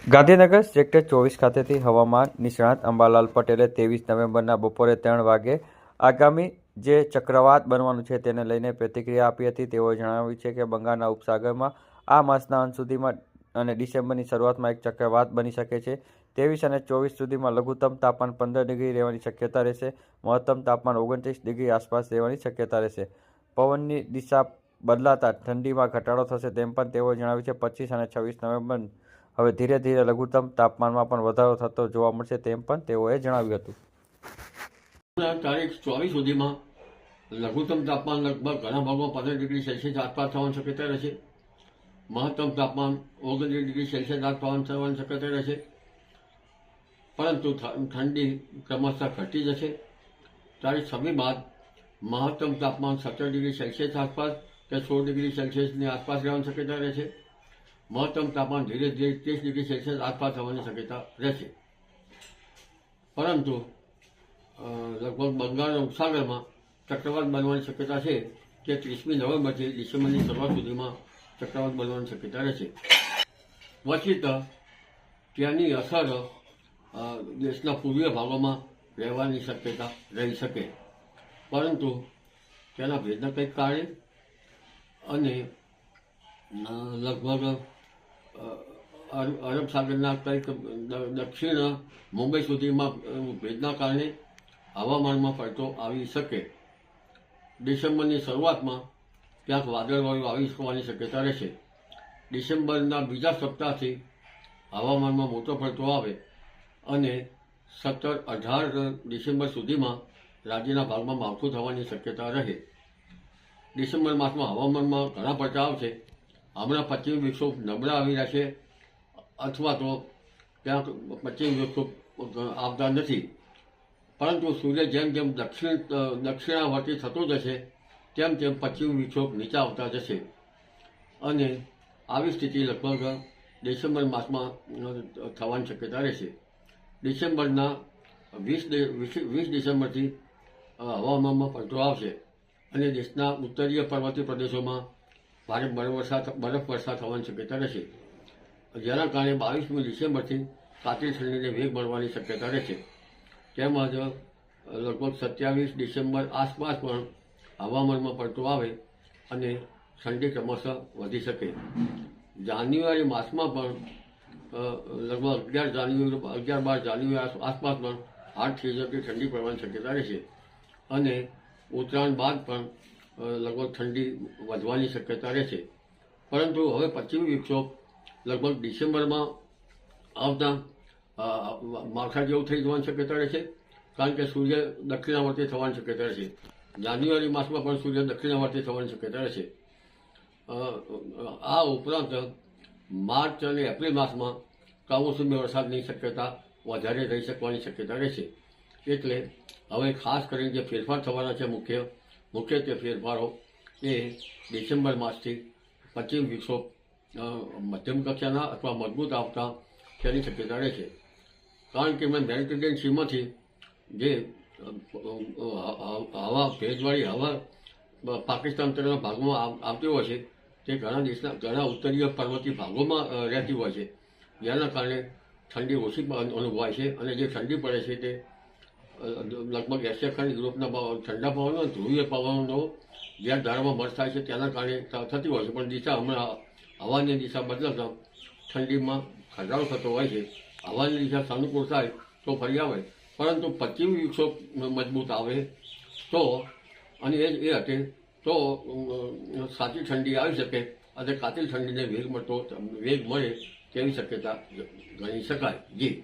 Gandhinagar sector 24 ખાતેથી હવામાન નિષ્ણાત અંબાલાલ પટેલે 23 નવેમ્બરના બપોરે 3 વાગે આગામી જે ચક્રવાત બનવાનું છે તેને લઈને પ્રતિક્રિયા આપી હતી. તેઓએ જણાવ્યું છે કે બંગાળના ઉપસાગરમાં આ માસના અંત સુધીમાં અને ડિસેમ્બરની શરૂઆતમાં એક ચક્રવાત બની શકે છે. 23 અને 24 સુધીમાં લઘુત્તમ તાપમાન 15 ડિગ્રી રહેવાની શક્યતા રહેશે. મહત્તમ તાપમાન 29 ડિગ્રી આસપાસ રહેવાની શક્યતા રહેશે. પવનની દિશા બદલાતા ઠંડીમાં ઘટાડો થશે તેમ પણ તેઓએ જણાવ્યું છે. 25 અને 26 નવેમ્બર હવે ધીરે ધીરે લઘુત્તમ તાપમાનમાં પણ વધારો થતો જોવા મળશે તેમ પણ તેઓએ જણાવ્યું હતું. તારીખ 24 સુધીમાં લઘુત્તમ તાપમાન લગભગ ઘણા ભાગમાં 15 ડિગ્રી સેલ્સિયસ આસપાસ થવાની શક્યતા રહેશે. મહત્તમ તાપમાન 29 ડિગ્રી સેલ્સિયસ આસપાસ થવાની શક્યતા રહેશે. પરંતુ ઠંડી ક્રમશઃ ઘટી જશે. તારીખ 26 બાદ મહત્તમ તાપમાન 17 ડિગ્રી સેલ્સિયસ આસપાસ કે 16 ડિગ્રી સેલ્સિયસની આસપાસ રહેવાની શક્યતા રહેશે. મહત્તમ તાપમાન ધીરે ધીરે 30 ડિગ્રી સેલ્સિયસ આસપાસ થવાની શક્યતા રહેશે. પરંતુ લગભગ બંગાળના ઉપસાગરમાં ચક્રવાત બનવાની શક્યતા છે કે 30મી નવેમ્બરથી ડિસેમ્બરની શરૂઆત સુધીમાં ચક્રવાત બનવાની શક્યતા રહેશે. ક્વચિત ત્યાંની અસર દેશના પૂર્વીય ભાગોમાં રહેવાની શક્યતા રહી શકે. પરંતુ તેના ભેદના કંઈક કારણે અને લગભગ અરબ સાગરના કંઈક દક્ષિણ મુંબઈ સુધીમાં ભેજના કારણે હવામાનમાં પલટો આવી શકે. ડિસેમ્બરની શરૂઆતમાં ક્યાંક વાદળવાયુ આવી શકવાની શક્યતા રહેશે. ડિસેમ્બરના બીજા સપ્તાહથી હવામાનમાં મોટો પલટો આવે અને 17-18 ડિસેમ્બર સુધીમાં રાજ્યના ભાગમાં માવઠું થવાની શક્યતા રહે. ડિસેમ્બર માસમાં હવામાનમાં ઘણા પલટા આવશે. હમણાં પશ્ચિમ વિક્ષોભ નબળા આવી રહ્યા છે અથવા તો ક્યાંક પશ્ચિમ વિક્ષોભ આવતા નથી. પરંતુ સૂર્ય જેમ જેમ દક્ષિણાવર્તી થતો જશે તેમ તેમ પશ્ચિમ વિક્ષોભ નીચા આવતા જશે અને આવી સ્થિતિ લગભગ ડિસેમ્બર માસમાં થવાની શક્યતા રહેશે. ડિસેમ્બરના 20 ડિસેમ્બરથી હવામાનમાં પલટો આવશે અને દેશના ઉત્તરીય પર્વતીય પ્રદેશોમાં ભારે બરફ વર્ષા થવાની શક્યતા રહેશે. જેના કારણે 22મી ડિસેમ્બરથી કાતિલ ઠંડીને વેગ મળવાની શક્યતા રહેશે. તેમજ લગભગ 27 ડિસેમ્બર આસપાસ પણ હવામાનમાં પલટો આવે અને ઠંડી ક્રમશઃ વધી શકે. જાન્યુઆરી માસમાં પણ લગભગ 11-12 જાન્યુઆરી આસપાસ પણ 8 જેટલી ઠંડી પડવાની શક્યતા રહેશે અને ઉત્તરાયણ બાદ પણ લગભગ ઠંડી વધવાની શક્યતા રહેશે. પરંતુ હવે પશ્ચિમી વિક્ષોભ લગભગ ડિસેમ્બરમાં આવતા માવઠા જેવું થઈ જવાની શક્યતા રહેશે. કારણ કે સૂર્ય દક્ષિણાવર્તી થવાની શક્યતા રહેશે. જાન્યુઆરી માસમાં પણ સૂર્ય દક્ષિણાવર્તી થવાની શક્યતા રહેશે. આ ઉપરાંત માર્ચ અને એપ્રિલ માસમાં કમોસમી વરસાદની શક્યતા વધારે રહી શકવાની શક્યતા રહેશે. એટલે હવે ખાસ કરીને જે ફેરફાર થવાના છે મુખ્યત્વે ફેરફારો એ ડિસેમ્બર માસથી પશ્ચિમ વિક્ષોભ મધ્યમ કક્ષાના અથવા મજબૂત આવતા તેની શક્યતા રહેશે. કારણ કે મેડિટેરિયન સીમાંથી જે ભેજવાળી હવા પાકિસ્તાન તરફના ભાગમાં આવતી હોય છે તે ઘણા ઉત્તરીય પર્વતીય ભાગોમાં રહેતી હોય છે. જેના કારણે ઠંડી ઓછી અનુભવાય છે અને જે ઠંડી પડે છે તે લગભગ એશિયા ખંડ યુરોપના ઠંડા પવનો ધ્રુવીય પવનો જ્યાં ધારામાં મર્જ થાય છે તેના કારણે થતી હોય છે. પણ હમણાં હવાની દિશા બદલાતા ઠંડીમાં ઘટાડો થતો હોય છે. હવાની દિશા સાનુકૂળ થાય તો ફરી આવે. પરંતુ પશ્ચિમ વિક્ષોભ મજબૂત આવે તો અને એ હટે તો સાચી ઠંડી આવી શકે અને કાતિલ ઠંડીને વેગ મળે તેવી શક્યતા ગણી શકાય. જી.